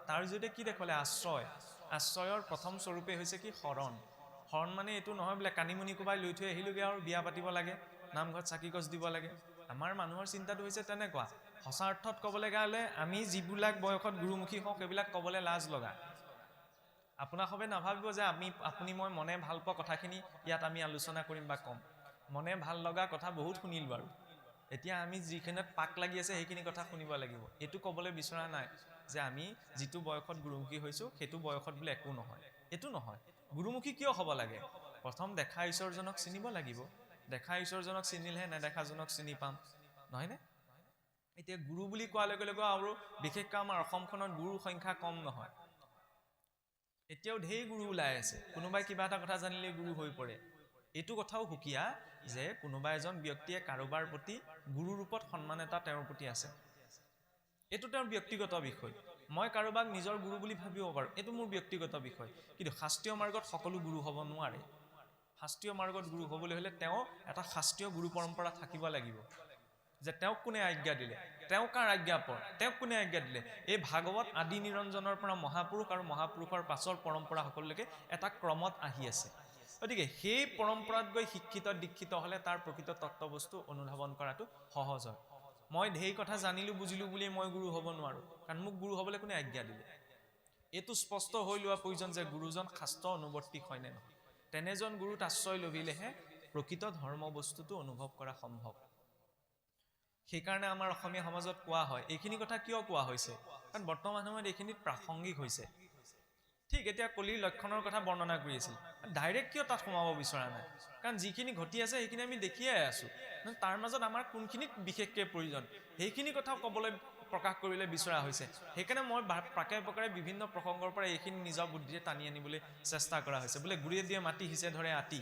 তাৰ জৰিয়তে কি দেখুৱালে আশ্ৰয় আশ্ৰয়ৰ প্ৰথম স্বৰূপে হৈছে কি শৰণ শৰণ মানে এইটো নহয় বোলে কানিমুনি কোবাই লৈ থৈ আহিলোগে আৰু বিয়া পাতিব লাগে নামঘৰত চাকি গছ দিব লাগে আমাৰ মানুহৰ চিন্তাটো হৈছে তেনেকুৱা সঁচা অৰ্থত ক'বলৈ গ'লে আমি যিবিলাক বয়সত গুৰুমুখী হওঁ সেইবিলাক ক'বলৈ লাজ লগা আপোনাক সবে নাভাবিব যে আপুনি মই মনে ভাল পোৱা কথাখিনি ইয়াত আমি আলোচনা কৰিম বা ক'ম মনে ভাল লগা কথা বহুত শুনিল বাৰু এতিয়া আমি যিখিনিত পাক লাগি আছে সেইখিনি কথা শুনিব লাগিব এইটো ক'বলৈ বিচৰা নাই যে আমি যিটো বয়সত গুৰুমুখী হৈছোঁ সেইটো বয়সত বোলে একো নহয় এইটো নহয় গুৰুমুখী কিয় হ'ব লাগে প্ৰথম দেখা ঈশ্বৰজনক চিনিব লাগিব দেখা ঈশ্বৰজনক চিনিলেহে নেদেখাজনক চিনি পাম নহয়নে এতিয়া গুৰু বুলি কোৱাৰ লগে লগে আৰু বিশেষকৈ আমাৰ অসমখনত গুৰুৰ সংখ্যা কম নহয় এতিয়াও ঢেৰ গুৰু ওলাই আছে কোনোবাই কিবা এটা কথা জানিলে গুৰু হৈ পৰে এইটো কথাও সুকীয়া যে কোনোবা এজন ব্যক্তিয়ে কাৰোবাৰ প্ৰতি গুৰু ৰূপত সন্মান এটা তেওঁৰ প্ৰতি আছে এইটো তেওঁৰ ব্যক্তিগত বিষয় মই কাৰোবাক নিজৰ গুৰু বুলি ভাবিব পাৰোঁ এইটো মোৰ ব্যক্তিগত বিষয় কিন্তু শাস্ত্ৰীয় মাৰ্গত সকলো গুৰু হ'ব নোৱাৰে শাস্ত্ৰীয় মাৰ্গত গুৰু হ'বলৈ হ'লে তেওঁ এটা শাস্ত্ৰীয় গুৰু পৰম্পৰা থাকিব লাগিব যে তেওঁক কোনে আজ্ঞা দিলে তেওঁ কাৰ আজ্ঞাপৰ তেওঁক কোনে আজ্ঞা দিলে এই ভাগৱত আদি নিৰঞ্জনৰ পৰা মহাপুৰুষ আৰু মহাপুৰুষৰ পাছৰ পৰম্পৰা সকলোলৈকে এটা ক্ৰমত আহি আছে গতিকে সেই পৰম্পৰাত গৈ শিক্ষিত দীক্ষিত হ'লে তাৰ প্ৰকৃত তত্ত্ববস্তু অনুধাৱন কৰাটো সহজ হয় মই ঢেৰ কথা জানিলোঁ বুজিলোঁ বুলি মই গুৰু হ'ব নোৱাৰোঁ কাৰণ মোক গুৰু হ'বলৈ কোনে আজ্ঞা দিলে এইটো স্পষ্ট হৈ লোৱা প্ৰয়োজন যে গুৰুজন শাস্ত্ৰ অনুৱৰ্তী হয়নে নহয় তেনেজন গুৰুত আশ্ৰয় লভিলেহে প্ৰকৃত ধৰ্ম বস্তুটো অনুভৱ কৰা সম্ভৱ সেইকাৰণে আমাৰ অসমীয়া সমাজত কোৱা হয় এইখিনি কথা কিয় কোৱা হৈছে কাৰণ বৰ্তমান সময়ত এইখিনিত প্ৰাসংগিক হৈছে ঠিক এতিয়া কলিৰ লক্ষণৰ কথা বৰ্ণনা কৰি আছিল ডাইৰেক্ট কিয় তাত সোমাব বিচৰা নাই কাৰণ যিখিনি ঘটি আছে সেইখিনি আমি দেখিয়ে আছোঁ তাৰ মাজত আমাৰ কোনখিনিত বিশেষকৈ প্ৰয়োজন সেইখিনি কথা ক'বলৈ প্ৰকাশ কৰিবলৈ বিচৰা হৈছে সেইকাৰণে মই প্ৰাকে প্ৰকাৰে বিভিন্ন প্ৰসংগৰ পৰা এইখিনি নিজৰ বুদ্ধিৰে টানি আনিবলৈ চেষ্টা কৰা হৈছে বোলে গুৰিয়ে দিয়ে মাটি হিচে ধৰে আতি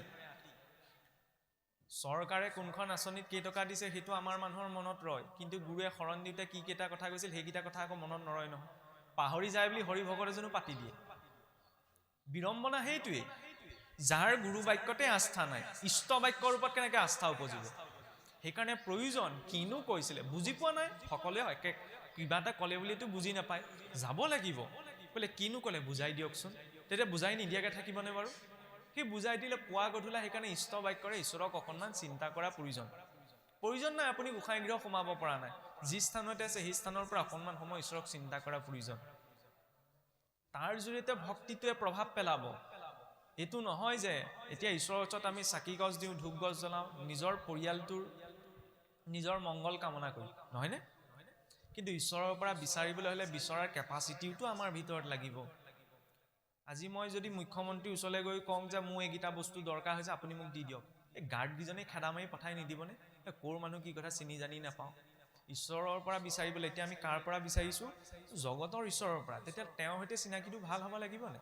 চৰকাৰে কোনখন আঁচনিত কেইটকা দিছে সেইটো আমাৰ মানুহৰ মনত ৰয় কিন্তু গুৰুৱে শৰণ দিওঁতে কি কেইটা কথা কৈছিল সেইকেইটা কথা আকৌ মনত নৰয় নহয় পাহৰি যায় বুলি হৰি ভকত এজনো পাতি দিয়ে বিড়ম্বনা সেইটোৱেই যাৰ গুৰু বাক্যতে আস্থা নাই ইষ্ট বাক্যৰ ওপৰত কেনেকৈ আস্থা উপজিব সেইকাৰণে প্ৰয়োজন কিনো কৈছিলে বুজি পোৱা নাই সকলোৱে একে কিবা এটা ক'লে বুলিতো বুজি নাপায় যাব লাগিব বোলে কিনো ক'লে বুজাই দিয়কচোন তেতিয়া বুজাই নিদিয়াকৈ থাকিবনে বাৰু সেই বুজাই দিলে পুৱা গধূলা সেইকাৰণে ইষ্ট বাক্যৰে ঈশ্বৰক অকণমান চিন্তা কৰা প্ৰয়োজন নাই আপুনি গোসাঁই গৃহ সোমাব পৰা নাই যি স্থানতে আছে সেই স্থানৰ পৰা অকণমান সময় ঈশ্বৰক চিন্তা কৰা প্ৰয়োজন তাৰ জৰিয়তে ভক্তিটোৱে প্ৰভাৱ পেলাব এইটো নহয় যে এতিয়া ঈশ্বৰৰ ওচৰত আমি চাকি গছ দিওঁ ধূপ গছ জ্বলাওঁ নিজৰ পৰিয়ালটোৰ নিজৰ মংগল কামনা কৰি নহয়নে কিন্তু ঈশ্বৰৰ পৰা বিচাৰিবলৈ হ'লে বিচৰাৰ কেপাচিটিওতো আমাৰ ভিতৰত লাগিব আজি মই যদি মুখ্যমন্ত্ৰীৰ ওচৰলৈ গৈ কওঁ যে মোৰ এইকেইটা বস্তু দৰকাৰ হৈছে আপুনি মোক দি দিয়ক এই গাৰ্ডকেইজনে খেদা মাৰি পঠাই নিদিবনে ক'ৰ মানুহ কি কথা চিনি জানি নাপাওঁ ঈশ্বৰৰ পৰা বিচাৰিবলৈ এতিয়া আমি কাৰ পৰা বিচাৰিছোঁ জগতৰ ঈশ্বৰৰ পৰা তেতিয়া তেওঁৰ সৈতে চিনাকিটো ভাল হ'ব লাগিবনে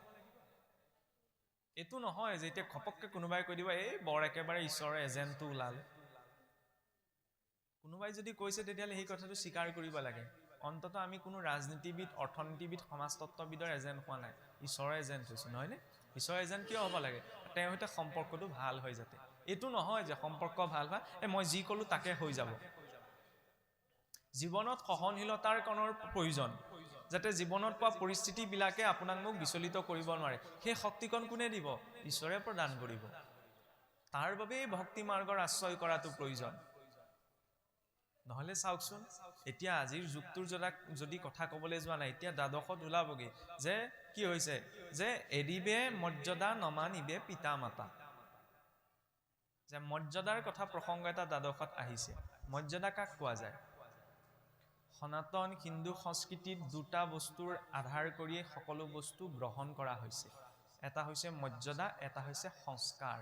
এইটো নহয় যে এতিয়া ঘপককৈ কোনোবাই কৈ দিব এই বৰ একেবাৰে ঈশ্বৰৰ এজেণ্টটো ওলাল কোনোবাই যদি কৈছে তেতিয়াহ'লে সেই কথাটো স্বীকাৰ কৰিব লাগে অন্ততঃ আমি কোনো ৰাজনীতিবিদ অৰ্থনীতিবিদ সমাজতত্ত্ববিদৰ এজেণ্ট হোৱা নাই ঈশ্বৰৰ এজেণ্ট হৈছোঁ নহয়নে ঈশ্বৰৰ এজেণ্ট কিয় হ'ব লাগে তেওঁৰ সৈতে সম্পৰ্কটো ভাল হয় যাতে এইটো নহয় যে সম্পৰ্ক ভাল হয় মই যি ক'লোঁ তাকে হৈ যাব জীৱনত সহনশীলতাৰ কণৰ প্ৰয়োজন যাতে জীৱনত পোৱা পৰিস্থিতিবিলাকে আপোনাক মোক বিচলিত কৰিব নোৱাৰে সেই শক্তিকণ কোনে দিব ঈশ্বৰে প্ৰদান কৰিব তাৰ বাবেই ভক্তি মাৰ্গৰ আশ্ৰয় কৰাটো প্ৰয়োজন নহ'লে চাওকচোন এতিয়া আজিৰ যুগটোৰ যদি কথা ক'বলৈ যোৱা নাই এতিয়া দ্বাদশত ওলাবগৈ যে কি হৈছে যে এৰিবে মৰ্যাদা নমানিবে পিতা মাতা যে মৰ্যাদাৰ কথা প্ৰসংগ এটা দ্বাদশত আহিছে মৰ্যাদা কাক কোৱা যায় সনাতন হিন্দু সংস্কৃতিত দুটা বস্তুৰ আধাৰ কৰিয়ে সকলো বস্তু গ্ৰহণ কৰা হৈছে এটা হৈছে মৰ্যাদা এটা হৈছে সংস্কাৰ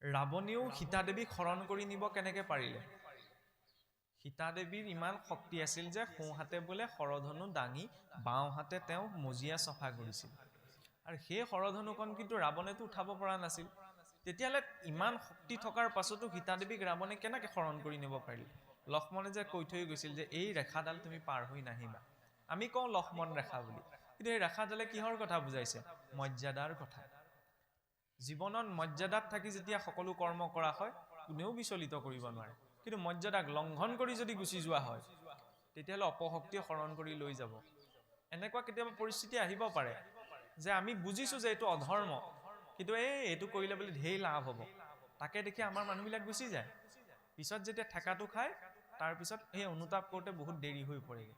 ৰাৱণেও সীতা দেৱীক হৰণ কৰি নিব কেনেকৈ পাৰিলে সীতা দেৱীৰ ইমান শক্তি আছিল যে সোঁহাতে বোলে শৰধনু দাঙি বাওঁহাতে তেওঁ মজিয়া চফা কৰিছিল আৰু সেই শৰধনুখন কিন্তু ৰাৱণেতো উঠাব পৰা নাছিল তেতিয়াহ'লে ইমান শক্তি থকাৰ পাছতো সীতা দেৱীক ৰাৱণে কেনেকৈ হৰণ কৰি নিব পাৰিলে লক্ষ্মণে যে কৈ থৈ গৈছিল যে এই ৰেখাডাল তুমি পাৰ হৈ নাহিবা আমি কওঁ লক্ষ্মণ ৰেখা বুলি কিন্তু এই ৰেখাডালে কিহৰ কথা বুজাইছে মৰ্যাদাৰ কথা জীৱনত মৰ্যাদাত থাকি যেতিয়া সকলো কৰ্ম কৰা হয় কোনেও বিচলিত কৰিব নোৱাৰে কিন্তু মৰ্যাদাক লংঘন কৰি যদি গুচি যোৱা হয় তেতিয়াহ'লে অপশক্তিয়ে হৰণ কৰি লৈ যাব। এনেকুৱা কেতিয়াবা পৰিস্থিতি আহিব পাৰে যে আমি বুজিছোঁ যে এইটো অধৰ্ম, কিন্তু এইটো কৰিলে বোলে ঢেৰ লাভ হ'ব, তাকে দেখি আমাৰ মানুহবিলাক গুচি যায়। পিছত যেতিয়া ঠেকাটো খায়, তাৰপিছত সেই অনুতাপ কৰোঁতে বহুত দেৰি হৈ পৰেগৈ।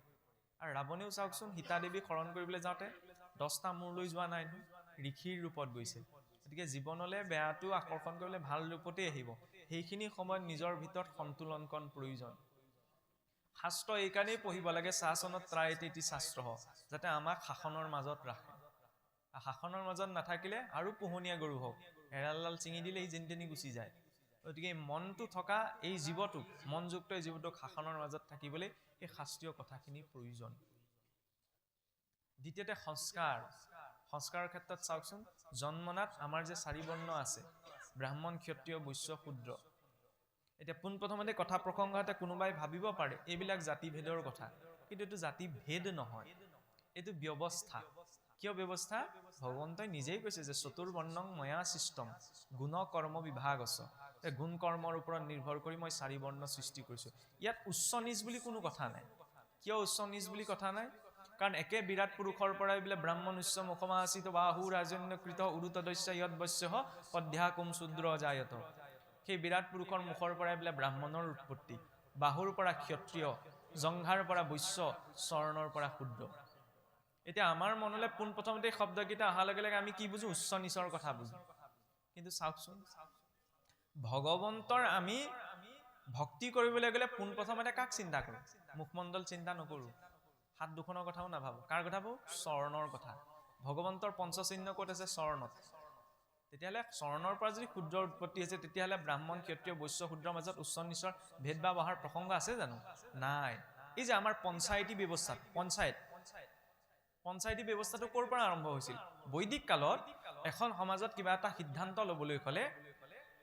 আৰু ৰাৱণেও চাওকচোন সীতা দেৱীক হৰণ কৰিবলৈ যাওঁতে 10টা মূৰ লৈ যোৱা নাই নহয়, ঋষিৰ ৰূপত গৈছে। গতিকে জীৱনলৈ বেয়াটো আকৰ্ষণ কৰিলে ভাল ৰূপতেই আহিব। সেইখিনি সময়ত নিজৰ ভিতৰত সন্তুলনকণ প্ৰয়োজন। শাস্ত্ৰ এইকাৰণেই পঢ়িব লাগে, শাসনত ত্ৰায়তেতি শাস্ত্ৰ, যাতে আমাক শাসনৰ মাজত ৰাখে। শাসনৰ মাজত নাথাকিলে আৰু পোহনীয়া গৰু হওক, এৰালডাল ছিঙি দিলে সি যেনি তেনি গুচি যায়। গতিকে মনটো থকা এই জীৱটোক, মনযুক্ত এই জীৱটোক শাসনৰ মাজত থাকিবলৈ এই শাস্ত্ৰীয় কথাখিনিৰ প্ৰয়োজন। দ্বিতীয়তে সংস্কাৰ। সংস্কাৰৰ ক্ষেত্ৰত চাওকচোন, জন্মনাত আমাৰ যে 4 বৰ্ণ আছে, ব্ৰাহ্মণ, ক্ষত্ৰিয়, বৈশ্য, শূদ্ৰ। এতিয়া পোনপ্ৰথমতে কথা প্ৰসংগতে কোনোবাই ভাবিব পাৰে এইবিলাক জাতিভেদৰ কথা, কিন্তু এইটো জাতিভেদ নহয়, এইটো ব্যৱস্থা। কিয় ব্যৱস্থা? ভগৱন্তই নিজেই কৈছে যে চতুৰ্বৰ্ণং ময়া সৃষ্টম গুণ কৰ্ম বিভাগস্য। গুণ কৰ্মৰ ওপৰত নিৰ্ভৰ কৰি মই 4 বৰ্ণ সৃষ্টি কৰিছোঁ। ইয়াত উচ্চ নিচ বুলি কোনো কথা নাই। কিয় উচ্চ নিচ বুলি কথা নাই? কাৰণ একে বিৰাট পুৰুষৰ পৰাই বোলে ব্ৰাহ্মণ উচ্চ মুখমাসিত বাহু ৰাজন্যকৃত উৰুতদস্য যদবস্য পদ্যাকুম শূদ্ৰ জায়ত। সেই বিৰাট পুৰুষৰ মুখৰ পৰাই বোলে ব্ৰাহ্মণৰ উৎপত্তি, বাহুৰ পৰা ক্ষত্ৰিয়, জংঘাৰ পৰা বৈশ্য, চৰণৰ পৰা শূদ্ৰ। এতিয়া আমাৰ মনলৈ পোনপ্ৰথমতে শব্দকেইটা অহাৰ লগে লগে আমি কি বুজো? উচ্চ নিচৰ কথা বুজো। কিন্তু চাওকচোন, ভগৱন্তৰ আমি ভক্তি কৰিবলৈ গ'লে পোনপ্ৰথমতে কাক চিন্তা কৰোঁ? মুখমণ্ডল চিন্তা নকৰোঁ, হাত দুখনৰ কথাও নাভাবোঁ। কাৰ কথা ভাবোঁ? চৰণৰ কথা। ভগৱন্তৰ পঞ্চচিহ্ন ক'ত আছে? চৰণত। তেতিয়াহ'লে চৰণৰ পৰা যদি শূদ্ৰৰ উৎপত্তি হৈছে, তেতিয়াহ'লে ব্ৰাহ্মণ, ক্ষত্ৰিয়, বৈশ্য, শূদ্ৰৰ মাজত উচ্চ নিচৰ ভেদ বা অহাৰ প্ৰসংগ আছে জানো? নাই। এই যে আমাৰ পঞ্চায়তী ব্যৱস্থাত, পঞ্চায়তী ব্যৱস্থাটো ক'ৰ পৰা আৰম্ভ হৈছিল? বৈদিক কালত এখন সমাজত কিবা এটা সিদ্ধান্ত ল'বলৈ হ'লে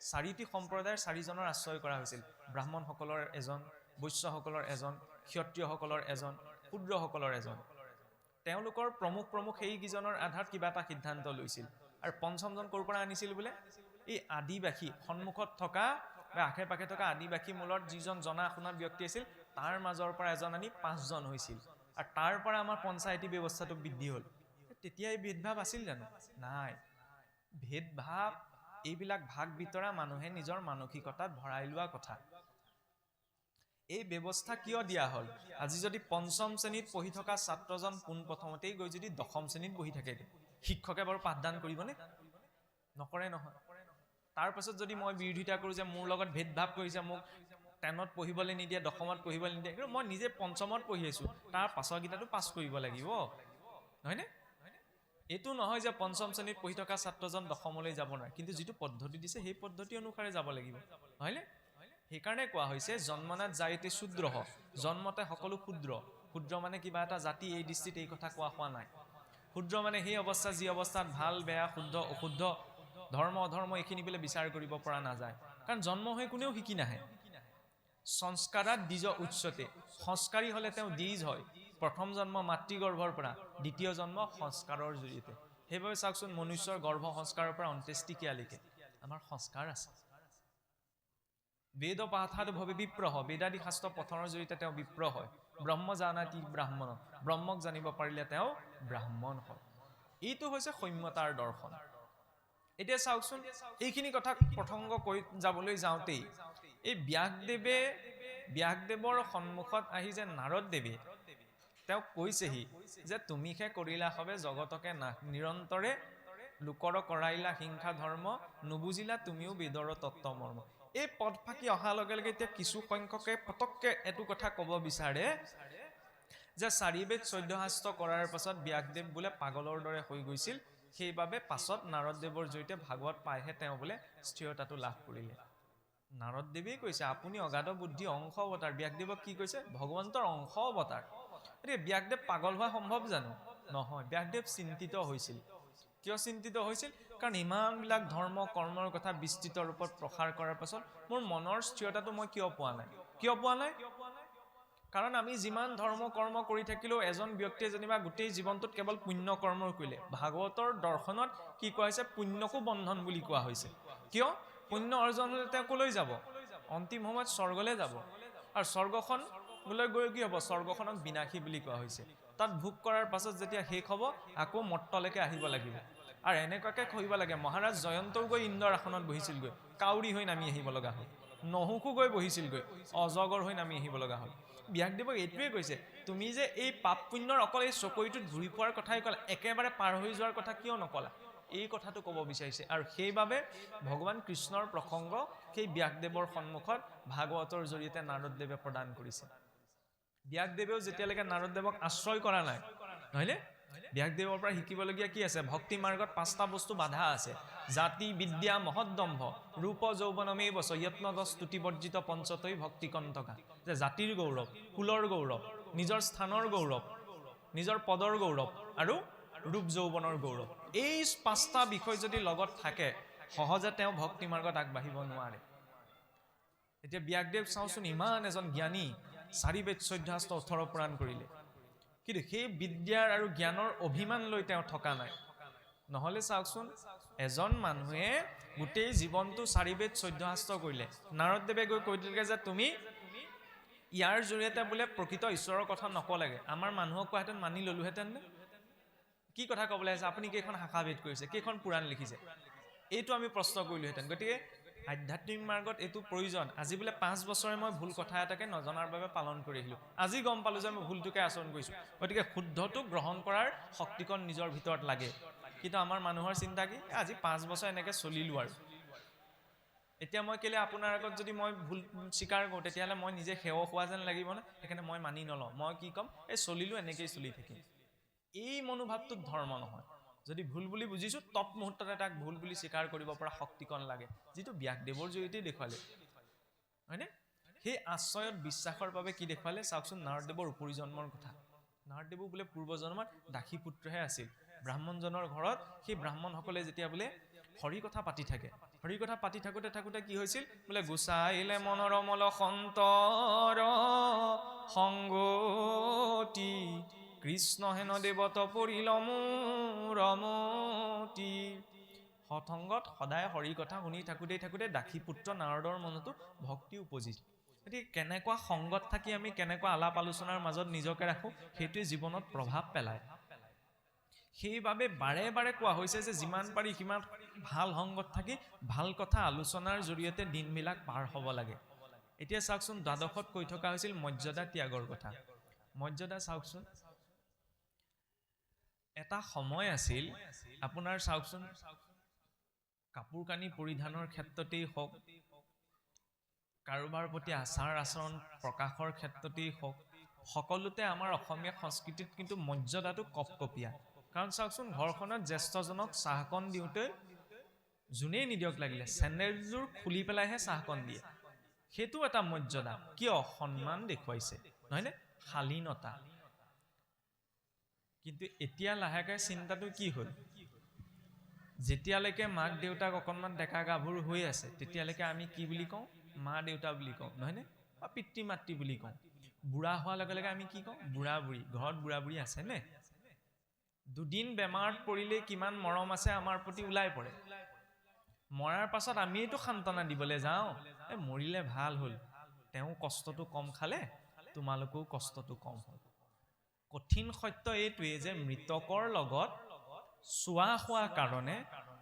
4টি সম্প্ৰদায়ৰ 4জনৰ আশ্ৰয় কৰা হৈছিল। ব্ৰাহ্মণসকলৰ এজন, বৈশ্যসকলৰ এজন, ক্ষত্ৰিয়সকলৰ এজন, শূদ্ৰসকলৰ এজন। তেওঁলোকৰ প্ৰমুখ সেইকেইজনৰ আধাৰত কিবা এটা সিদ্ধান্ত লৈছিল। আৰু পঞ্চমজন ক'ৰ পৰা আনিছিল বোলে? এই আদিবাসী, সন্মুখত থকা বা আশে পাশে থকা আদিবাসী মূলত যিজন জনা শুনা ব্যক্তি আছিল, তাৰ মাজৰ পৰা এজন আনি 5জন হৈছিল। আৰু তাৰ পৰা আমাৰ পঞ্চায়তী ব্যৱস্থাটো বৃদ্ধি হ'ল। তেতিয়া এই ভেদভাৱ আছিল জানো? নাই। ভেদভাৱ, এইবিলাক ভাগ বিতৰা মানুহে নিজৰ মানসিকতাত ভৰাই লোৱা কথা। এই ব্যৱস্থা কিয় দিয়া হ'ল? আজি যদি 5ম শ্ৰেণীত পঢ়ি থকা ছাত্ৰজন পোনপ্ৰথমতেই গৈ যদি 10ম শ্ৰেণীত বহি থাকে, শিক্ষকে বাৰু পাঠদান কৰিবনে? নকৰে নহয়। তাৰ পাছত যদি মই বিৰোধিতা কৰোঁ যে মোৰ লগত ভেদভাৱ কৰিছে, মোক 10ত পঢ়িবলৈ নিদিয়ে, 10মত পঢ়িবলৈ নিদিয়ে, কিন্তু মই নিজে 5মত পঢ়ি আছোঁ, তাৰ পাছৰকেইটাতো পাছ কৰিব লাগিব, নহয়নে? এইটো নহয় যে 5ম শ্ৰেণীত পঢ়ি থকা ছাত্ৰজন 10মলৈ যাব নোৱাৰে, কিন্তু যিটো পদ্ধতি দিছে সেই পদ্ধতি অনুসাৰে যাব লাগিব, নহয়নে? সেইকাৰণে কোৱা হৈছে জন্মনাত জায়তে শূদ্ৰঃ, জন্মতে সকলো ক্ষুদ্ৰ। ক্ষুদ্ৰ মানে কিবা এটা জাতি, এই দৃষ্টিত এই কথা কোৱা হোৱা নাই। ক্ষুদ্ৰ মানে সেই অৱস্থা যি অৱস্থাত ভাল বেয়া, শুদ্ধ অশুদ্ধ, ধৰ্ম অধৰ্ম এইখিনি বোলে বিচাৰ কৰিব পৰা নাযায়। কাৰণ জন্ম হৈ কোনেও শিকি নাহে। সংস্কাৰাত দ্বিজ উচ্চতে, সংস্কাৰী হ'লে তেওঁ দ্বিজ হয়। প্ৰথম জন্ম মাতৃগৰ্ভৰ পৰা, দ্বিতীয় জন্ম সংস্কাৰৰ জৰিয়তে। সেইবাবে চাওকচোন, মনুষ্যৰ গৰ্ভ সংস্কাৰৰ পৰা অন্ত্যেষ্টিক্ৰিয়ালৈকে আমাৰ সংস্কাৰ আছে। বেদ পাঠাত ভৱে বিপ্ৰহ, বেদাদি শাস্ত্ৰ পঠনৰ জৰিয়তে তেওঁ বিপ্ৰ হয়। ব্ৰহ্ম জানাতি ব্ৰাহ্মণ, ব্ৰহ্মক জানিব পাৰিলে তেওঁ ব্ৰাহ্মণ হয়। এইটো হৈছে সৌম্যতাৰ দৰ্শন। এতিয়া চাওকচোন, এইখিনি কথা প্ৰসংগ কৰি যাবলৈ যাওঁতেই এই ব্যাসদেৱৰ সন্মুখত আহি যে নাৰদ দেৱে তেওঁক কৈছেহি যে তুমিহে কৰিলা হবে জগতকে নাশ, নিৰন্তৰে লোকৰ কৰাইলা হিংসা ধৰ্ম, নুবুজিলা তুমিও বেদৰ তত্ত্ব মৰ্ম। এই পদ ফাঁকি অহাৰ লগে লগে এতিয়া কিছু সংখ্যকে পতককে এইটো কথা ক'ব বিচাৰে যে 4 বেদ 14 শাস্ত্ৰ কৰাৰ পাছত ব্যাসদেৱ বোলে পাগলৰ দৰে হৈ গৈছিল, সেইবাবে পাছত নাৰদদেৱৰ জৰিয়তে ভাগৱত পাইহে তেওঁ বোলে স্থিৰতাটো লাভ কৰিলে। নাৰদদেৱেই কৈছে আপুনি অগাধ বুদ্ধি অংশ অৱতাৰ। ব্যাসদেৱক কি কৈছে? ভগৱন্তৰ অংশ অৱতাৰ। গতিকে ব্যাসদেৱ পাগল হোৱা সম্ভৱ জানো? নহয়। ব্যাসদেৱ চিন্তিত হৈছিল। কিয় চিন্তিত হৈছিল? কাৰণ ইমানবিলাক ধৰ্ম কৰ্মৰ কথা বিস্তৃত ৰূপত প্ৰসাৰ কৰাৰ পাছত মোৰ মনৰ স্থিৰতাটো মই কিয় পোৱা নাই? কিয় পোৱা নাই? কাৰণ আমি যিমান ধৰ্ম কৰ্ম কৰি থাকিলেও এজন ব্যক্তিয়ে যেনিবা গোটেই জীৱনটোত কেৱল পুণ্য কৰ্ম কৰিলে। ভাগৱতৰ দৰ্শনত কি কোৱা হৈছে? পুণ্যকো বন্ধন বুলি কোৱা হৈছে। কিয়? পুণ্য অৰ্জন হ'লে তেওঁ কলৈ যাব? অন্তিম সময়ত স্বৰ্গলৈ যাব। আৰু স্বৰ্গখন বোলে গৈ কি হ'ব স্বৰ্গখনক বিনাশী বুলি কোৱা হৈছে তাত ভোগ কৰাৰ পাছত যেতিয়া শেষ হ'ব আকৌ মৰ্তলৈকে আহিব লাগিব আৰু এনেকুৱাকে কহিব লাগে মহাৰাজ জয়ন্তও গৈ ইন্দ্ৰৰ আসনত বহিছিলগৈ কাউৰী হৈ নামি আহিব লগা হ'ল নহুকো গৈ বহিছিলগৈ অজগৰ হৈ নামি আহিব লগা হ'ল ব্যাসদেৱক এইটোৱে কৈছে তুমি যে এই পাপ পুণ্যৰ অকল এই চকৰিটোত ঘূৰি পোৱাৰ কথাই ক'লা একেবাৰে পাৰ হৈ যোৱাৰ কথা কিয় নকলা এই কথাটো ক'ব বিচাৰিছে আৰু সেইবাবে ভগৱান কৃষ্ণৰ প্ৰসংগ সেই ব্যাসদেৱৰ সন্মুখত ভাগৱতৰ জৰিয়তে নাৰদদেৱে প্ৰদান কৰিছে ব্যাসদেৱেও যেতিয়ালৈকে নাৰদদেৱক আশ্ৰয় কৰা নাই নহয়নে ব্যাসদেৱৰ পৰা শিকিবলগীয়া কি আছে ভক্তি মাৰ্গত 5টা বস্তু বাধা আছে জাতি বিদ্যা মহদ্দম্ভ ৰূপ যৌৱনমেব চ যত্নদস স্তুতিবৰ্জিত পঞ্চতৈ ভক্তি কণ্টকা যে জাতিৰ গৌৰৱ কুলৰ গৌৰৱ নিজৰ স্থানৰ গৌৰৱ নিজৰ পদৰ গৌৰৱ আৰু ৰূপ যৌৱনৰ গৌৰৱ এই 5টা বিষয় যদি লগত থাকে সহজে তেওঁ ভক্তি মাৰ্গত আগবাঢ়িব নোৱাৰে এতিয়া ব্যাসদেৱ চাওচোন ইমান এজন জ্ঞানী 4 বেদ 14 শাস্ত্ৰ 18 পুৰাণ কৰিলে কিন্তু সেই বিদ্যাৰ আৰু জ্ঞানৰ অভিমান লৈ তেওঁ থকা নাই নহলে চাওকচোন এজন মানুহে গোটেই জীৱনটো 4 বেদ 14 শাস্ত্ৰ কৰিলে নাৰদদেৱে গৈ কৈ দিলে যে তুমি ইয়াৰ জৰিয়তে বোলে প্ৰকৃত ঈশ্বৰৰ কথা নকলাগে আমাৰ মানুহক কোৱাহেঁতেন মানি ললোহেঁতেন নে কি কথা ক'বলৈ আছে আপুনি কেইখন শাখা বেদ কৰিছে কেইখন পুৰাণ লিখিছে এইটো আমি প্ৰশ্ন কৰিলোহেঁতেন গতিকে আধ্যাত্মিক মাৰ্গত এইটো প্ৰয়োজন আজি বোলে 5 বছৰে মই ভুল কথা এটাকে নজনাৰ বাবে পালন কৰি আহিলো আজি গম পালো যে মই ভুলটোকে আচৰণ কৰিছো গতিকে শুদ্ধটো গ্ৰহণ কৰাৰ শক্তিকণ নিজৰ ভিতৰত লাগে কিন্তু আমাৰ মানুহৰ চিন্তা কি আজি 5 বছৰ এনেকে চলিলো আৰু এতিয়া মই কেলে আপোনাৰ আগত যদি মই ভুল স্বীকাৰ কৰোঁ তেতিয়াহ'লে মই নিজে সেৱ হোৱা যেন লাগিব না সেইকাৰণে মই মানি নলওঁ মই কি ক'ম এই চলিলো এনেকেই চলি থাকিম এই মনোভাৱটো ধৰ্ম নহয় যদি ভুল বুলি বুজিছো তপ মুহূৰ্ততে তাক ভুল বুলি স্বীকাৰ কৰিব পৰা শক্তিকণ লাগে যিটো ব্যাসদেৱৰ জৰিয়তে দেখুৱালে হয়নে সেই আশ্ৰয়ত বিশ্বাসৰ বাবে কি দেখুৱালে চাওকচোন নাৰদদেৱৰ উপৰি জন্মৰ কথা নাৰদদেৱো বোলে পূৰ্বজন্মত দাসী পুত্ৰহে আছিল ব্ৰাহ্মণজনৰ ঘৰত সেই ব্ৰাহ্মণসকলে যেতিয়া বোলে হৰি কথা পাতি থাকে হৰি কথা পাতি থাকোতে কি হৈছিল বোলে গুচাইলে মনোৰমল সন্তৰ সংগতি কৃষ্ণ হেন দেৱত পৰিল ৰমতি সৎসংগত সদায় হৰি কথা শুনি থাকোতে দাসী পুত্ৰ নাৰদৰ মনতো ভক্তি উপজিল গতিকে কেনেকুৱা সংগত থাকি আমি কেনেকুৱা আলাপ আলোচনাৰ মাজত নিজকে ৰাখোঁ সেইটোৱে জীৱনত প্ৰভাৱ পেলায় সেইবাবে বাৰে বাৰে কোৱা হৈছে যে যিমান পাৰি সিমান ভাল সংগত থাকি ভাল কথা আলোচনাৰ জৰিয়তে দিনবিলাক পাৰ হ'ব লাগে এতিয়া চাওকচোন দ্বাদশত কৈ থকা হৈছিল মৰ্যাদা ত্যাগৰ কথা মৰ্যাদা চাওকচোন এটা সময় আছিল আপোনাৰ চাওকচোন কাপোৰ কানি পৰিধানৰ ক্ষেত্ৰতেই হওক কাৰোবাৰ প্ৰতি আচাৰ আচৰণ প্ৰকাশৰ ক্ষেত্ৰতেই হওক সকলোতে আমাৰ অসমীয়া সংস্কৃতিত কিন্তু মৰ্যাদাটো কপকপীয়া কাৰণ চাওকচোন ঘৰখনত জ্যেষ্ঠজনক চাহকণ দিওঁতে যোনেই নিদিয়ক লাগিলে চেণ্ডেলযোৰ খুলি পেলাইহে চাহকণ দিয়ে সেইটো এটা মৰ্যাদা কিয় সন্মান দেখুৱাইছে নহয়নে শালীনতা কিন্তু এতিয়া লাহেকৈ চিন্তাটো কি হ'ল যেতিয়ালৈকে মাক দেউতাক অকণমান ডেকা গাভৰু হৈ আছে তেতিয়ালৈকে আমি কি বুলি কওঁ মা দেউতা বুলি কওঁ নহয়নে বা পিতৃ মাতৃ বুলি কওঁ বুঢ়া হোৱাৰ লগে লগে আমি কি কওঁ বুঢ়া বুঢ়ী ঘৰত বুঢ়া বুঢ়ী আছেনে দুদিন বেমাৰত পৰিলে কিমান মৰম আছে আমাৰ প্ৰতি ওলাই পৰে মৰাৰ পাছত আমিয়েতো সান্তনা দিবলৈ যাওঁ মৰিলে ভাল হ'ল তেওঁ কষ্টটো কম খালে তোমালোকেও কষ্টটো কম হ'ল কঠিন সত্য এইটোৱে যে মৃতকৰ লগত চোৱা খোৱা কাৰণে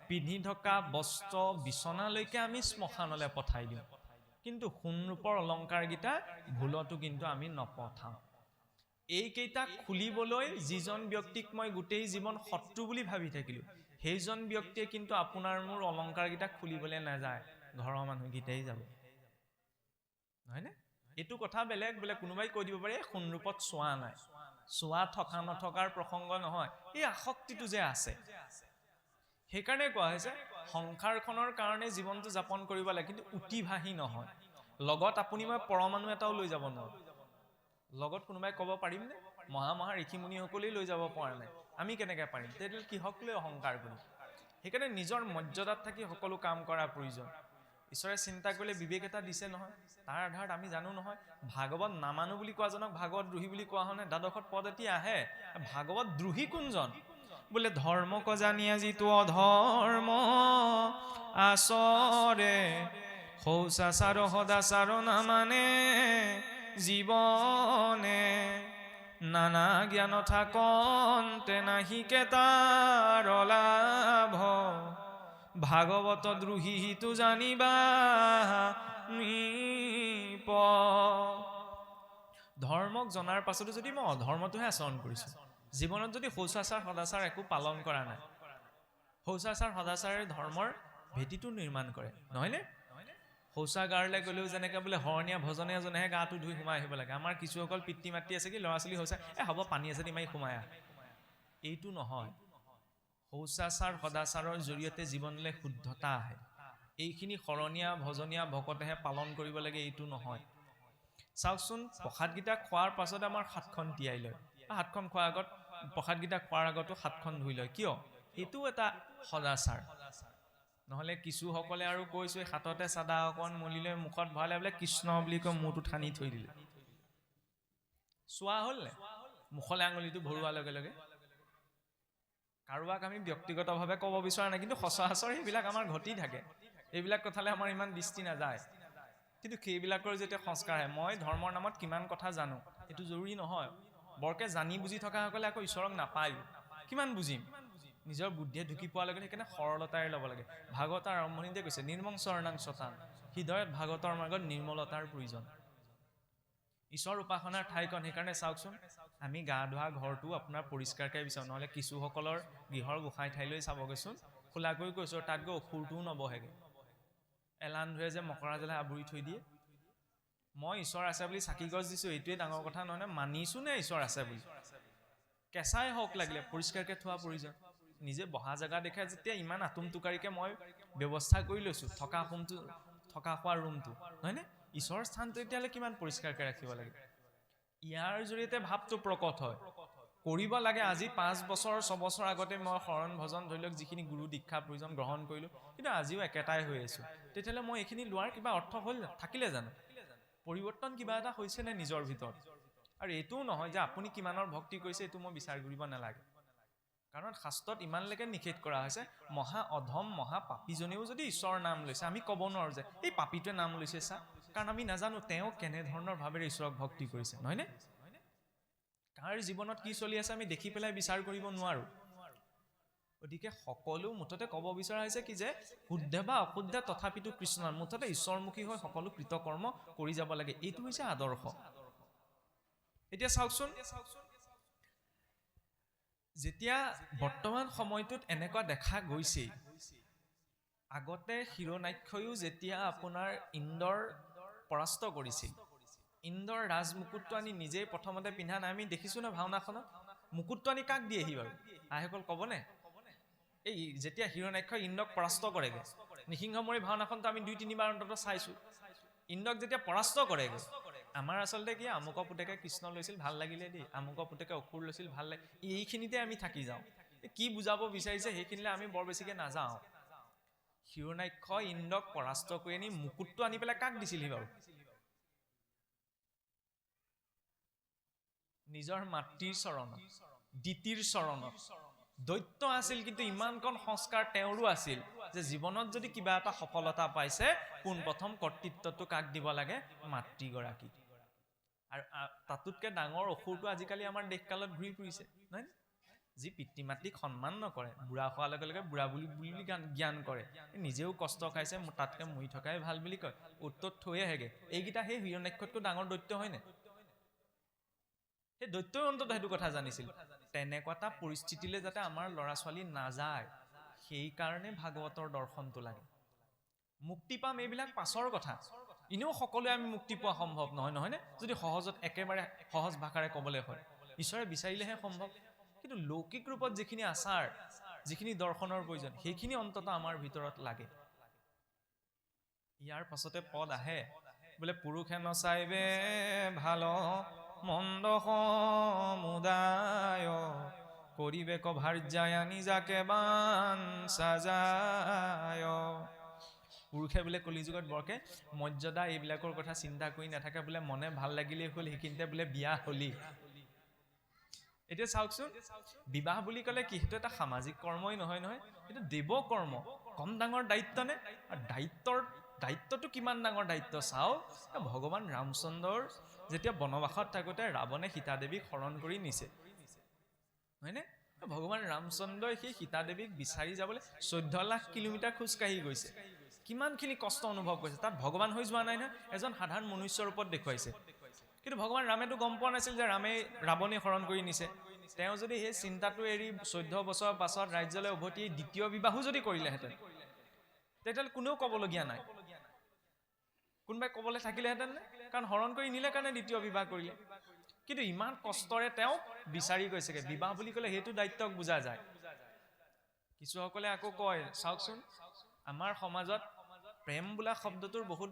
পিন্ধি থকা বস্ত্ৰ বিচনালৈকে আমি শ্মশানলৈ পঠাই দিওঁ কিন্তু সোণৰূপৰ অলংকাৰকেইটা ভুলতো কিন্তু আমি নপঠাওঁ এইকেইটা খুলিবলৈ যিজন ব্যক্তিক মই গোটেই জীৱন শত্ৰু বুলি ভাবি থাকিলোঁ সেইজন ব্যক্তিয়ে কিন্তু আপোনাৰ মোৰ অলংকাৰকেইটা খুলিবলৈ নাযায় ঘৰৰ মানুহকেইটাই যাব নহয়নে এইটো কথা বেলেগ বোলে কোনোবাই কৈ দিব পাৰে সোণৰূপত চোৱা নাই চোৱা থকা নথকাৰ প্ৰসংগ নহয় এই আসক্তিটো যে আছে সেইকাৰণে কোৱা হৈছে সংসাৰখনৰ কাৰণে জীৱনটো যাপন কৰিব লাগে কিন্তু উতিভাহি নহয় লগত আপুনি মই পৰমাণু এটাও লৈ যাব নোৱাৰো লগত কোনোবাই ক'ব পাৰিমনে মহা ঋষিমুনিসকলেই লৈ যাব পৰা নাই আমি কেনেকৈ পাৰিম তেতিয়া কিহক লৈ অহংকাৰ কৰিম সেইকাৰণে নিজৰ মৰ্যাদাত থাকি সকলো কাম কৰা প্ৰয়োজন ঈশ্বৰে চিন্তা কৰিলে বিবেক এটা দিছে নহয় তাৰ আধাৰত আমি জানো নহয় ভাগৱত নামানো বুলি কোৱাজনক ভাগৱত দ্ৰোহী বুলি কোৱা হয়নে দ্বাদশত পদ এটি আহে ভাগৱত দ্ৰোহী কোনজন বোলে ধৰ্ম কজানিয়া যিটো অধৰ্ম আচৰে শৌচাচাৰ সদাচাৰ নামানে জীৱনে নানা জ্ঞান থাকন্তে নাহিকে তাৰ লাভ ভাগৱত দ্ৰোহী তু জানিবা নিপ ধৰ্মক জনাৰ পাছতো যদি মই অধৰ্মটোহে আচৰণ কৰিছো জীৱনত যদি শৌচাচাৰ সদাচাৰ একো পালন কৰা নাই শৌচাচাৰ সদাচাৰে ধৰ্মৰ ভেটিটো নিৰ্মাণ কৰে নহয়নে শৌচাগাৰলৈ গ'লেও যেনেকৈ বোলে হৰণীয়া ভজনীয়া জনেহে গাটো ধুই সোমাই আহিব লাগে আমাৰ কিছুসকল পিতৃ মাতৃ আছে কি ল'ৰা ছোৱালী শৌচা হ'ব পানী আছে মাৰি সোমাই আহ এইটো নহয় শৌচাচাৰ সদাচাৰৰ জৰিয়তে জীৱনলৈ শুদ্ধতা আহে এইখিনি হৰণীয়া ভজনীয়া ভকতেহে পালন কৰিব লাগে এইটো নহয় চাওকচোন প্ৰসাদকেইটা খোৱাৰ পাছত আমাৰ হাতখন তিয়াই লয় হাতখন খোৱাৰ আগত প্ৰসাদকেইটা খোৱাৰ আগতো হাতখন ধুই লয় কিয় এইটো এটা সদাচাৰ নহ'লে কিছুসকলে আৰু কৈছো হাততে চাদা অকণ মলিলৈ মুখত ভৰালে বোলে কৃষ্ণ বুলি কৈ মূৰটো ঠানি থৈ দিলে চোৱা হ'ল নে মুখলৈ আঙুলিটো ভৰোৱাৰ লগে লগে কাৰোবাক আমি ব্যক্তিগতভাৱে ক'ব বিচৰা নাই কিন্তু সচৰাচৰ সেইবিলাক আমাৰ ঘটি থাকে এইবিলাক কথালৈ আমাৰ ইমান দৃষ্টি নাযায় কিন্তু সেইবিলাকৰ যেতিয়া সংস্কাৰ আহে মই ধৰ্মৰ নামত কিমান কথা জানো এইটো জৰুৰী নহয় বৰকে জানি বুজি থকাসকলে আকৌ ঈশ্বৰক নাপায় কিমান বুজিম নিজৰ বুদ্ধিয়ে ঢুকি পোৱাৰ লগে সেইকাৰণে সৰলতাৰে ল'ব লাগে ভাগৱতৰ আৰম্ভণিতে কৈছে নিৰ্মং চৰণাং শতান হৃদয়ত ভাগৱতৰ মাৰ্গত নিৰ্মলতাৰ প্ৰয়োজন ঈশ্বৰ উপাসনাৰ ঠাইকণ সেইকাৰণে চাওকচোন আমি গা ধোৱা ঘৰটো আপোনাৰ পৰিষ্কাৰকৈ বিচাৰোঁ নহ'লে কিছুসকলৰ গৃহৰ গোসাঁই ঠাইলৈ চাবগৈচোন খোলাকৈ কৈছোঁ তাত গৈ অসুৰটোও নবহেগে এলান ধৰে যে মকৰা জ্বালাই আৱৰি থৈ দিয়ে মই ঈশ্বৰ আছে বুলি চাকি গছ দিছোঁ এইটোৱে ডাঙৰ কথা নহয় মানিছোঁ নে ঈশ্বৰ আছে বুলি কেঁচাই হওক লাগিলে পৰিষ্কাৰকৈ থোৱা প্ৰয়োজন নিজে বহা জেগা দেখে যেতিয়া ইমান আতুম টোকাৰিকৈ মই ব্যৱস্থা কৰি লৈছোঁ থকা খোৱা ৰুমটো নহয়নে ঈশ্বৰৰ স্থানটো এতিয়ালৈ কিমান পৰিষ্কাৰকৈ ৰাখিব লাগে ইয়াৰ জৰিয়তে ভাৱটো প্ৰকট হয় কৰিব লাগে আজি 5 বছৰ 6 বছৰ আগতে মই শৰণ ভজন ধৰি লওক যিখিনি গুৰু দীক্ষা প্ৰয়োজন গ্ৰহণ কৰিলোঁ কিন্তু আজিও একেটাই হৈ আছোঁ তেতিয়াহ'লে মই এইখিনি লোৱাৰ কিবা অৰ্থ হ'ল থাকিলে জানো পৰিৱৰ্তন কিবা এটা হৈছে নে নিজৰ ভিতৰত আৰু এইটোও নহয় যে আপুনি কিমানৰ ভক্তি কৰিছে এইটো মই বিচাৰ কৰিব নালাগে কাৰণ শাস্ত্ৰত ইমানলৈকে নিষেধ কৰা হৈছে মহা অধম মহা পাপীজনেও যদি ঈশ্বৰৰ নাম লৈছে আমি ক'ব নোৱাৰোঁ যে এই পাপীটোৱে নাম লৈছে চা কাৰণ আমি নাজানো তেওঁ কেনেধৰণৰ ভাৱেৰে ঈশ্বৰক ভক্তি কৰিছে নহয়নে কাৰ জীৱনত কি চলি আছে আমি দেখি পেলাই বিচাৰ কৰিব নোৱাৰোঁ গতিকে সকলো মুঠতে ক'ব বিচৰা হৈছে কি যে শুদ্ধ বা অশুদ্ধ তথাপিতো কৃষ্ণৰ মুঠতে ঈশ্বৰমুখী হৈ সকলো কৃতকৰ্ম কৰি যাব লাগে এইটো হৈছে আদৰ্শ এতিয়া চাওকচোন যেতিয়া বৰ্তমান সময়টোত এনেকুৱা দেখা গৈছে আগতে হিৰণ্যাক্ষয়ো যেতিয়া আপোনাৰ ইন্দ্ৰৰ পৰাস্ত কৰিছিল ইন্দ্ৰৰ ৰাজমুকুটটো আনি নিজেই প্ৰথমতে পিন্ধা নাই আমি দেখিছোঁ ন ভাওনাখনত মুকুটটো আনি কাক দিয়েহি বাৰু আইসকল ক'বনে এই যেতিয়া হিৰণ্যাক্ষই ইন্দ্ৰক পৰাস্ত কৰেগৈ নৃসিংহমুৰি ভাওনাখনতো আমি 2-3 বাৰ অন্তত চাইছোঁ ইন্দ্ৰক যেতিয়া পৰাস্ত কৰেগৈ আমাৰ আচলতে কি আমুকৰ পুতেকে কৃষ্ণ লৈছিল ভাল লাগিলে দেই আমুকৰ পুতেকে অসুৰ লৈছিল ভাল লাগে এইখিনিতে আমি থাকি যাওঁ কি বুজাব বিচাৰিছে সেইখিনিলে আমি বৰ বেছিকৈ নাযাওঁ হিৰণ্যাক্ষই ইন্দ্ৰক পৰাস্ত কৰি আনি মুকুটটো আনি পেলাই কাক দিছিলহি বাৰু নিজৰ মাতৃৰ চৰণত দিতিৰ চৰণত দৈত্য আছিল কিন্তু ইমানকণ সংস্কাৰ তেওঁৰো আছিল যে জীৱনত যদি কিবা এটা সফলতা পাইছে পোনপ্ৰথম কৰ্তৃত্বটো কাক দিব লাগে মাতৃগৰাকী আৰু তাতোতকৈ ডাঙৰ অসুৰটো আজিকালি আমাৰ দেশকালত ঘূৰি ফুৰিছে নহয় যি পিতৃ মাতৃক সন্মান নকৰে বুঢ়া হোৱাৰ লগে লগে বুঢ়া বুলি জ্ঞান কৰে নিজেও কষ্ট খাইছে তাতকৈ মৰি থকাই ভাল বুলি কয় উত্তত থৈ আহেগে এইকেইটা সেই হিৰণ্যাক্ষতকৈ ডাঙৰ দৈত্য হয়নে সেই দৈত্যই অন্তত সেইটো কথা জানিছিল তেনেকুৱা এটা পৰিস্থিতিলৈ যাতে আমাৰ ল'ৰা ছোৱালী নাযায় সেইকাৰণে ভাগৱতৰ দৰ্শনটো লাগে মুক্তি পাম এইবিলাক পাছৰ কথা এনেও সকলোৱে আমি মুক্তি পোৱা সম্ভৱ নহয় নহয়নে যদি সহজত একেবাৰে সহজ ভাষাৰে ক'বলৈ হয় ঈশ্বৰে বিচাৰিলেহে সম্ভৱ কিন্তু লৌকিক ৰূপত যিখিনি আচাৰ যিখিনি দৰ্শনৰ প্ৰয়োজন সেইখিনি অন্তত আমাৰ ভিতৰত লাগে ইয়াৰ পাছতে পদ আহে বোলে পুৰুষে নচাইবে ভাল মন্দ সমুদায় কৰিবে কভাৰ্যায়া নিজাকে বান সাজায় পুৰুষে বোলে কলিযুগত বৰকে মৰ্যাদা এইবিলাকৰ কথা চিন্তা কৰি নাথাকে বোলে মনে ভাল লাগিলেই হ'ল সেইখিনিতে বোলে বিয়া হলি এতিয়া চাওকচোন বিবাহ বুলি ক'লে কি সেইটো এটা সামাজিক কৰ্মই নহয় এইটো দেৱ কৰ্ম কম ডাঙৰ দায়িত্ব নে আৰু দায়িত্বটো কিমান ডাঙৰ দায়িত্ব চাও ভগৱান ৰামচন্দ্ৰৰ যেতিয়া বনবাসত থাকোঁতে ৰাৱণে সীতা দেৱীক হৰণ কৰি নিছে, হয়নে? ভগৱান ৰামচন্দ্ৰই সেই সীতা দেৱীক বিচাৰি যাবলৈ 14 লাখ কিলোমিটাৰ খোজকাঢ়ি গৈছে। কিমানখিনি কষ্ট অনুভৱ কৰিছে। তাত ভগৱান হৈ যোৱা নাই নহয়, এজন সাধাৰণ মনুষ্যৰ ৰূপত দেখুৱাইছে। কিন্তু ভগৱান ৰামেতো গম পোৱা নাছিল যে ৰাৱণে হৰণ কৰি নিছে। তেওঁ যদি সেই চিন্তাটো এৰি 14 বছৰৰ পাছত ৰাজ্যলৈ উভতি দ্বিতীয় বিবাহো যদি কৰিলেহেঁতেন, তেতিয়াহ'লে কোনেও ক'বলগীয়া নাই। কোনোবাই ক'বলৈ থাকিলেহেঁতেন নে? কাৰণ হৰণ কৰি নিলে কাৰণে দ্বিতীয় বিবাহ কৰিলে। কিন্তু ইমান কষ্টৰে তেওঁ বিচাৰি গৈছেগে। বিবাহ বুলি ক'লে সেইটো দায়িত্বক বুজা যায়। কিছুসকলে আকৌ কয়, চাওকচোন, আমাৰ সমাজত প্ৰেম বোলা শব্দটোৰ বহুত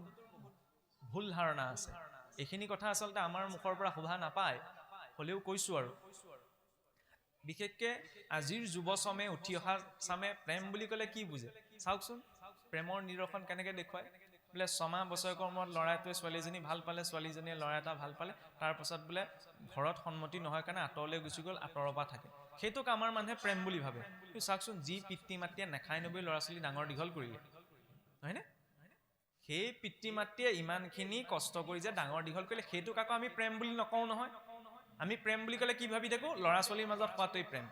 ভুল ধাৰণা আছে। এইখিনি কথা আচলতে আমাৰ মুখৰ পৰা শোভা নাপায়, হ'লেও কৈছোঁ আৰু। বিশেষকৈ আজিৰ যুৱচামে, উঠি অহা চামে প্ৰেম বুলি ক'লে কি বুজে? চাওকচোন, প্ৰেমৰ নিদৰ্শন কেনেকৈ দেখুৱায়। বোলে 6 মাহ বছৰেকৰ মূৰত ল'ৰা এটাৱে ছোৱালীজনী ভাল পালে, ছোৱালীজনীয়ে ল'ৰা এটা ভাল পালে, তাৰপাছত বোলে ঘৰত সন্মতি নহয় কাৰণে আঁতৰলৈ গুচি গ'ল, আঁতৰৰ পৰা থাকে। সেইটোক আমাৰ মানুহে প্ৰেম বুলি ভাবে। কিন্তু চাওকচোন, যি পিতৃ মাতৃয়ে নেখাই নবৈ ল'ৰা ছোৱালী ডাঙৰ দীঘল কৰিলে, হয়নে? সেই পিতৃ মাতৃয়ে ইমানখিনি কষ্ট কৰি যে ডাঙৰ দীঘল কৰিলে, সেইটোক আকৌ আমি প্ৰেম বুলি নকওঁ নহয়। আমি প্ৰেম বুলি ক'লে কি ভাবি থাকোঁ? ল'ৰা ছোৱালীৰ মাজত হোৱাটোৱেই প্ৰেম।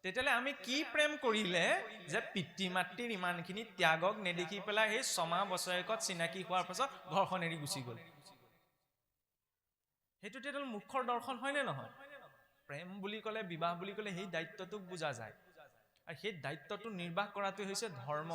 তেতিয়াহ'লে আমি কি প্ৰেম কৰিলে যে পিতৃ মাতৃৰ ইমানখিনি ত্যাগক নেদেখি পেলাই সেই 6 মাহ বছৰেকত চিনাকি হোৱাৰ পাছত ঘৰখন এৰি গুচি গ'ল? সেইটো তেতিয়াহ'লে মুখৰ দৰ্শন হয়নে নহয়? প্ৰেম বুলি ক'লে, বিবাহ বুলি ক'লে সেই দায়িত্বটোক বুজা যায়। আৰু সেই দায়িত্বটো নিৰ্বাহ কৰাটোৱে হৈছে ধৰ্ম।